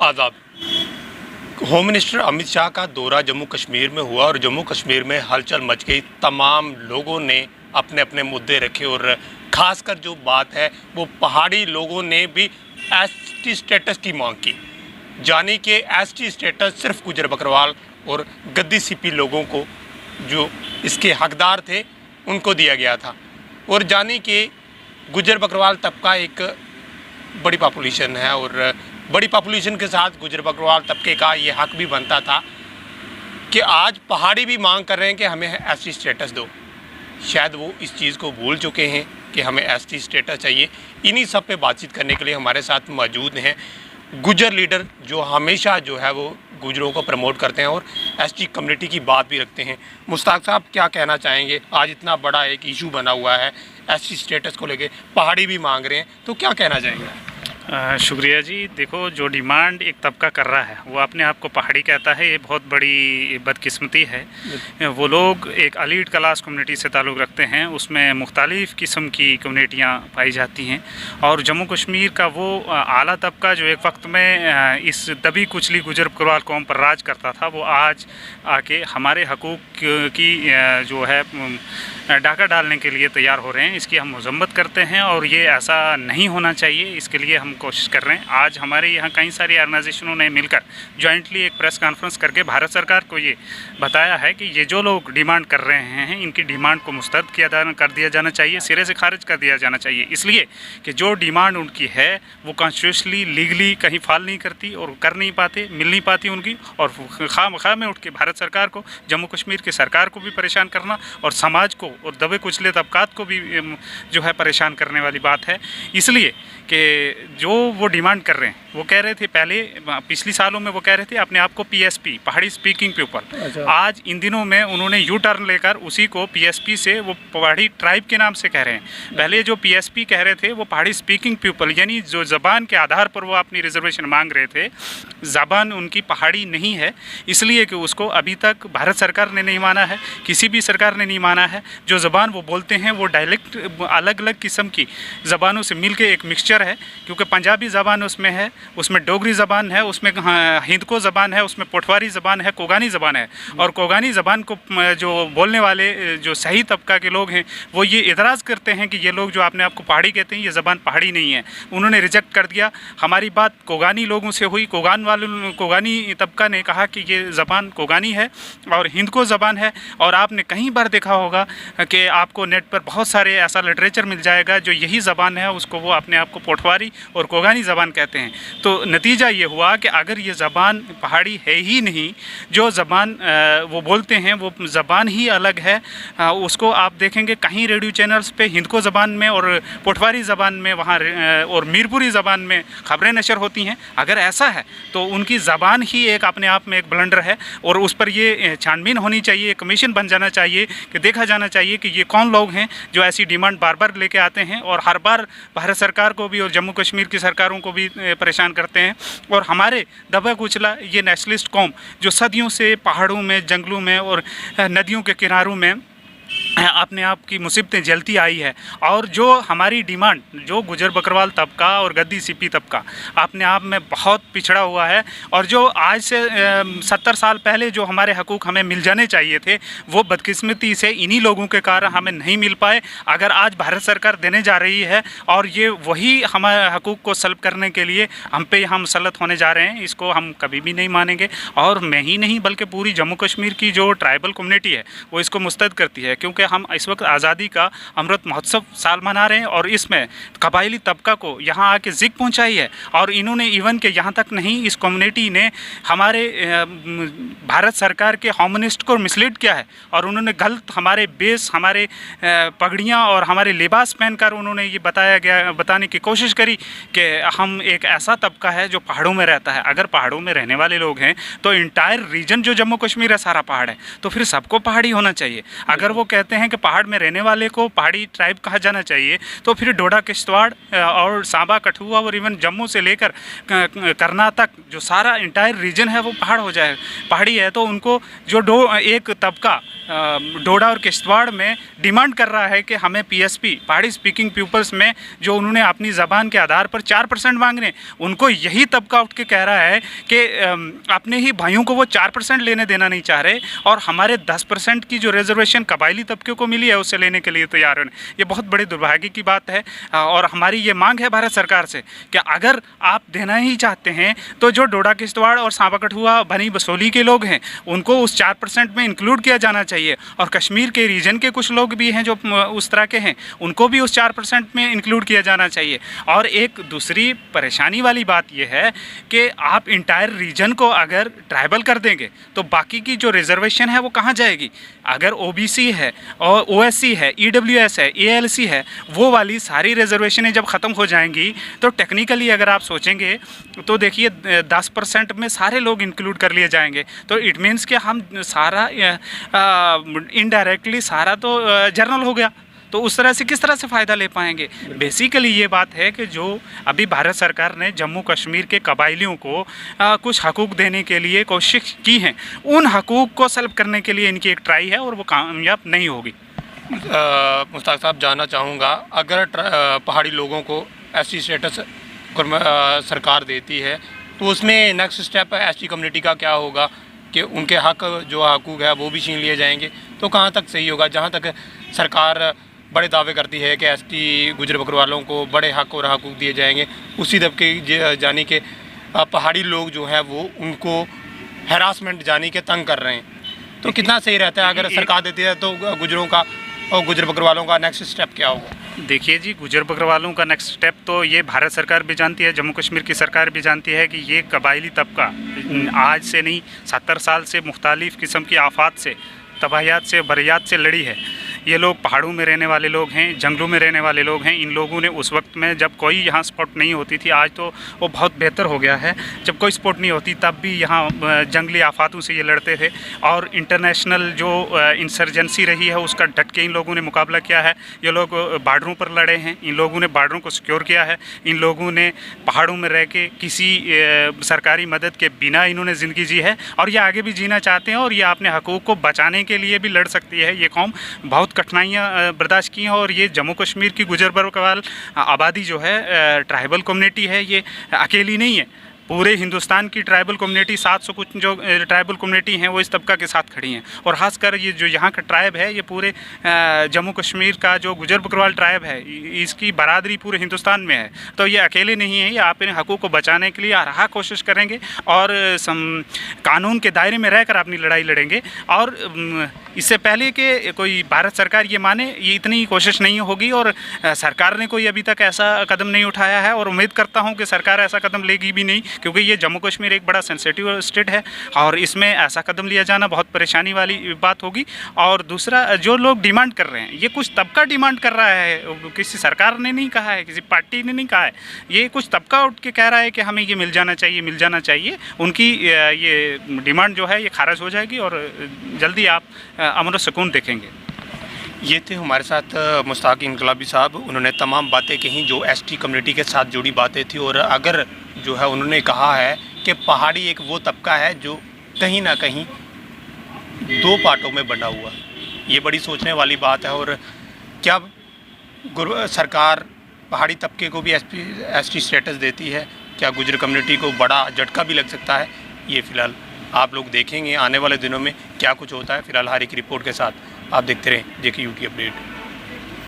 आज़ाद। Home minister Amit Shah का दौरा जम्मू कश्मीर में हुआ और जम्मू कश्मीर में हलचल मच गई। तमाम लोगों ने अपने अपने मुद्दे रखे और ख़ासकर जो बात है वो पहाड़ी लोगों ने भी एसटी स्टेटस की मांग की। जाने कि एसटी स्टेटस सिर्फ गुजर बकरवाल और गद्दी सीपी लोगों को, जो इसके हकदार थे, उनको दिया गया था। और जाने कि गुजर बकरवाल तबका एक बड़ी पॉपुलेशन है और बड़ी पॉपुलेशन के साथ गुजर बकरवाल तबके का ये हक भी बनता था कि आज पहाड़ी भी मांग कर रहे हैं कि हमें एसटी स्टेटस दो। शायद वो इस चीज़ को भूल चुके हैं कि हमें एसटी स्टेटस चाहिए। इन्हीं सब पे बातचीत करने के लिए हमारे साथ मौजूद हैं गुजर लीडर, जो हमेशा जो है वो गुजरों को प्रमोट करते हैं और एसटी कम्युनिटी की बात भी रखते हैं। मुश्ताक साहब, क्या कहना चाहेंगे? आज इतना बड़ा एक इशू बना हुआ है एसटी स्टेटस को लेके, पहाड़ी भी मांग रहे हैं, तो क्या कहना चाहेंगे? शुक्रिया जी। देखो, जो डिमांड एक तबका कर रहा है वो अपने आप को पहाड़ी कहता है, ये बहुत बड़ी बदकिस्मती है। वो लोग एक अलीट क्लास कम्युनिटी से ताल्लुक़ रखते हैं, उसमें मुख्तलिफ़ किस्म की कम्युनिटियाँ पाई जाती हैं। और जम्मू कश्मीर का वो आला तबका जो एक वक्त में इस दबी कुचली गुजर बकरवाल कौम पर राज करता था, वो आज आके हमारे हकूक़ की जो है डाका डालने के लिए तैयार हो रहे हैं। इसकी हम मजम्मत करते हैं और ये ऐसा नहीं होना चाहिए, इसके लिए हम कोशिश कर रहे हैं। आज हमारे यहाँ कई सारी ऑर्गेनाइजेशनों ने मिलकर जॉइंटली एक प्रेस कॉन्फ्रेंस करके भारत सरकार को ये बताया है कि ये जो लोग डिमांड कर रहे हैं, इनकी डिमांड को मुस्तरद कर दिया जाना चाहिए, सिरे से खारिज कर दिया जाना चाहिए। इसलिए कि जो डिमांड उनकी है वो कॉन्स्टिट्यूशनली लीगली कहीं फॉल नहीं करती और कर नहीं पाते, मिल नहीं पाती उनकी। और खाम में उठ के भारत सरकार को, जम्मू कश्मीर की सरकार को भी परेशान करना और समाज को और दबे कुचले तबकात को भी जो है परेशान करने वाली बात है। इसलिए कि जो वो डिमांड कर रहे हैं, वो कह रहे थे पहले, पिछली सालों में वो कह रहे थे अपने आप को पीएसपी, पहाड़ी स्पीकिंग पीपल। अच्छा। आज इन दिनों में उन्होंने यू टर्न लेकर उसी को पीएसपी से वो पहाड़ी ट्राइब के नाम से कह रहे हैं। पहले जो पीएसपी कह रहे थे वो पहाड़ी स्पीकिंग पीपल, यानी जो ज़बान के आधार पर वो अपनी रिजर्वेशन मांग रहे थे, ज़बान उनकी पहाड़ी नहीं है, इसलिए कि उसको अभी तक भारत सरकार ने नहीं माना है, किसी भी सरकार ने नहीं माना है। जो ज़बान वो बोलते हैं वो डायलेक्ट अलग अलग किस्म की ज़बानों से मिल के एक मिक्सचर है, क्योंकि पंजाबी ज़बान उसमें है, उसमें डोगरी ज़बान है, उसमें हिंदको ज़बान है, उसमें पोठवारी ज़बान है, कोगानी ज़बान है। और कोगानी ज़बान को जो बोलने वाले जो सही तबका के लोग हैं वो ये इतराज़ करते हैं कि ये लोग जो अपने आप को पहाड़ी कहते हैं, ये ज़बान पहाड़ी नहीं है। उन्होंने रिजेक्ट कर दिया। हमारी बात कोगानी लोगों से हुई, कोगानी तबका ने कहा कि ये ज़बान कोगानी है और हिंदको ज़बान है। और आपने कहीं बार देखा होगा कि आपको नेट पर बहुत सारे ऐसा लिटरेचर मिल जाएगा जो यही ज़बान है उसको वो अपने आप को पोठवारी और कोगानी ज़बान कहते हैं। तो नतीजा ये हुआ कि अगर ये ज़बान पहाड़ी है ही नहीं, जो ज़बान वो बोलते हैं वो ज़बान ही अलग है, उसको आप देखेंगे कहीं रेडियो चैनल्स पे हिंदको ज़बान में और पोठवारी ज़बान में वहाँ और मीरपुरी ज़बान में ख़बरें नशर होती हैं। अगर ऐसा है तो उनकी ज़बान ही एक अपने आप में एक ब्लंडर है और उस पर ये छानबीन होनी चाहिए, कमीशन बन जाना चाहिए कि देखा जाना चाहिए कि ये कौन लोग हैं जो ऐसी डिमांड बार बार लेके आते हैं और हर बार भारत सरकार को भी और जम्मू कश्मीर की सरकारों को भी परेशान करते हैं। और हमारे दबा कुचला ये नेशनलिस्ट कौम जो सदियों से पहाड़ों में, जंगलों में और नदियों के किनारों में अपने आप की मुसीबतें झेलती आई है, और जो हमारी डिमांड, जो गुजर बकरवाल तबका और गद्दी सीपी तबका अपने आप में बहुत पिछड़ा हुआ है, और जो आज से 70 साल पहले जो हमारे हकूक़ हमें मिल जाने चाहिए थे वो बदकिस्मती से इन्हीं लोगों के कारण हमें नहीं मिल पाए। अगर आज भारत सरकार देने जा रही है और ये वही हमारे हकूक़ को सल्ब करने के लिए हम पे यहाँ मुसल्लत होने जा रहे हैं, इसको हम कभी भी नहीं मानेंगे। और मैं ही नहीं बल्कि पूरी जम्मू कश्मीर की जो ट्राइबल कम्युनिटी है वो इसको मुस्तरद करती है, क्योंकि हम इस वक्त आज़ादी का अमृत महोत्सव साल मना रहे हैं और इसमें कबायली तबका को यहाँ आके ज़िक पहुँचाई है। और इन्होंने इवन के यहाँ तक नहीं, इस कम्युनिटी ने हमारे भारत सरकार के होमनिस्ट को मिसलीड किया है और उन्होंने गलत हमारे बेस, हमारे पगड़ियाँ और हमारे लिबास पहनकर उन्होंने ये बताने की कोशिश करी कि हम एक ऐसा तबका है जो पहाड़ों में रहता है। अगर पहाड़ों में रहने वाले लोग हैं तो इंटायर रीजन जो जम्मू कश्मीर है सारा पहाड़ है, तो फिर सबको पहाड़ी होना चाहिए। अगर वो कहते बोलते हैं कि पहाड़ में रहने वाले को पहाड़ी ट्राइब कहा जाना चाहिए, तो फिर डोडा किश्तवाड़ और सांबा कठुआ और इवन जम्मू से लेकर करनाल तक जो सारा इंटायर रीजन है वो पहाड़ हो जाए, पहाड़ी है। तो उनको जो एक तबका डोडा और किश्तवाड़ में डिमांड कर रहा है कि हमें PSP पहाड़ी स्पीकिंग पीपल्स में जो उन्होंने अपनी ज़बान के आधार पर 4% मांग रहे हैं, उनको यही तबका उठ के कह रहा है कि अपने ही भाइयों को वो 4% लेने देना नहीं चाह रहे और हमारे 10% की जो रिजर्वेशन कबायली तबके को मिली है उससे लेने के लिए तैयार हैं। ये बहुत बड़ी दुर्भाग्य की बात है और हमारी ये मांग है भारत सरकार से कि अगर आप देना ही चाहते हैं तो जो डोडा किश्तवाड़ और सांबा कठुआ भनी बसोली के लोग हैं उनको उस 4% में इंक्लूड किया जाना चाहिए, और कश्मीर के रीजन के कुछ लोग भी हैं जो उस तरह के हैं उनको भी उस 4% में इंक्लूड किया जाना चाहिए। और एक दूसरी परेशानी वाली बात यह है कि आप इंटायर रीजन को अगर ट्राइबल कर देंगे तो बाकी की जो रिजर्वेशन है वो कहाँ जाएगी? अगर OBC है और OSC है, EWS है, ALC है, वो वाली सारी रिजर्वेशनें जब ख़त्म हो जाएंगी तो टेक्निकली अगर आप सोचेंगे तो देखिए 10% में सारे लोग इंक्लूड कर लिए जाएंगे, तो इट मीन्स कि हम सारा इनडायरेक्टली सारा तो जर्नल हो गया, तो उस तरह से किस तरह से फ़ायदा ले पाएंगे? बेसिकली ये बात है कि जो अभी भारत सरकार ने जम्मू कश्मीर के कबायलियों को कुछ हकूक़ देने के लिए कोशिश की है, उन हकूक़ को सल्ब करने के लिए इनकी एक ट्राई है और वो कामयाब नहीं होगी। मुश्ताक साहब, जानना चाहूँगा, अगर पहाड़ी लोगों को SC स्टेटस सरकार देती है तो उसमें नेक्स्ट स्टेप ST कम्युनिटी का क्या होगा कि उनके हक जो हकूक़ है वो भी छीन लिए जाएंगे? तो कहाँ तक सही होगा? जहाँ तक सरकार बड़े दावे करती है कि ST गुजर बकरवालों को बड़े हक और हकूक़ दिए जाएंगे, उसी दबके जानी के पहाड़ी लोग जो हैं वो उनको हैरासमेंट जानी के तंग कर रहे हैं, तो कितना सही रहता है? अगर सरकार देती है तो गुजरों का और गुजर बकरवालों का नेक्स्ट स्टेप क्या होगा? देखिए जी, गुजर बकरवालों का नेक्स्ट स्टेप तो ये भारत सरकार भी जानती है, जम्मू कश्मीर की सरकार भी जानती है कि ये कबायली तबका आज से नहीं 70 साल से मुख्तालिफ़ किस्म की आफात से, तबाहियात से, बरियात से लड़ी है। ये लोग पहाड़ों में रहने वाले लोग हैं, जंगलों में रहने वाले लोग हैं। इन लोगों ने उस वक्त में जब कोई यहाँ स्पॉट नहीं होती थी, आज तो वो बहुत बेहतर हो गया है, जब कोई स्पॉट नहीं होती तब भी यहाँ जंगली आफातों से ये लड़ते थे और इंटरनेशनल जो इंसर्जेंसी रही है उसका डट के इन लोगों ने मुकाबला किया है। ये लोग बार्डरों पर लड़े हैं, इन लोगों ने बार्डरों को सिक्योर किया है, इन लोगों ने पहाड़ों में रह के किसी सरकारी मदद के बिना इन्होंने ज़िंदगी जी है और ये आगे भी जीना चाहते हैं और ये अपने हकूक़ को बचाने के लिए भी लड़ सकती है। ये कौम बहुत कठिनाइयाँ बर्दाश्त की हैं और ये जम्मू कश्मीर की गुजर बकरवाल आबादी जो है, ट्राइबल कम्युनिटी है, ये अकेली नहीं है। पूरे हिंदुस्तान की ट्राइबल कम्युनिटी 700 कुछ जो ट्राइबल कम्युनिटी हैं वो इस तबका के साथ खड़ी हैं और ख़ासकर ये जो यहाँ का ट्राइब है, ये पूरे जम्मू कश्मीर का जो गुजर बकरवाल ट्राइब है, इसकी बरादरी पूरे हिंदुस्तान में है। तो ये अकेले नहीं है, ये अपने हकूक़ को बचाने के लिए हर कोशिश करेंगे और कानून के दायरे में रहकर अपनी लड़ाई लड़ेंगे। और इससे पहले कि कोई भारत सरकार ये माने, ये इतनी कोशिश नहीं होगी और सरकार ने कोई अभी तक ऐसा कदम नहीं उठाया है और उम्मीद करता हूँ कि सरकार ऐसा कदम लेगी भी नहीं, क्योंकि ये जम्मू कश्मीर एक बड़ा सेंसिटिव स्टेट है और इसमें ऐसा कदम लिया जाना बहुत परेशानी वाली बात होगी। और दूसरा, जो लोग डिमांड कर रहे हैं, ये कुछ तबका डिमांड कर रहा है, किसी सरकार ने नहीं कहा है, किसी पार्टी ने नहीं कहा है, ये कुछ तबका उठ के कह रहा है कि हमें ये मिल जाना चाहिए, मिल जाना चाहिए। उनकी ये डिमांड जो है ये खारिज हो जाएगी और जल्दी आप अमन और सुकून देखेंगे। ये थे हमारे साथ मुश्ताक इनकलाबी साहब। उन्होंने तमाम बातें कहीं जो ST कम्युनिटी के साथ जुड़ी बातें थी और अगर जो है उन्होंने कहा है कि पहाड़ी एक वो तबका है जो कहीं ना कहीं 2 पार्टों में बंटा हुआ है। ये बड़ी सोचने वाली बात है और क्या सरकार पहाड़ी तबके को भी ST स्टेटस देती है? क्या गुजर कम्युनिटी को बड़ा झटका भी लग सकता है? ये फ़िलहाल आप लोग देखेंगे आने वाले दिनों में क्या कुछ होता है। फ़िलहाल हर एक रिपोर्ट के साथ आप देखते रहें JK UT अपडेट।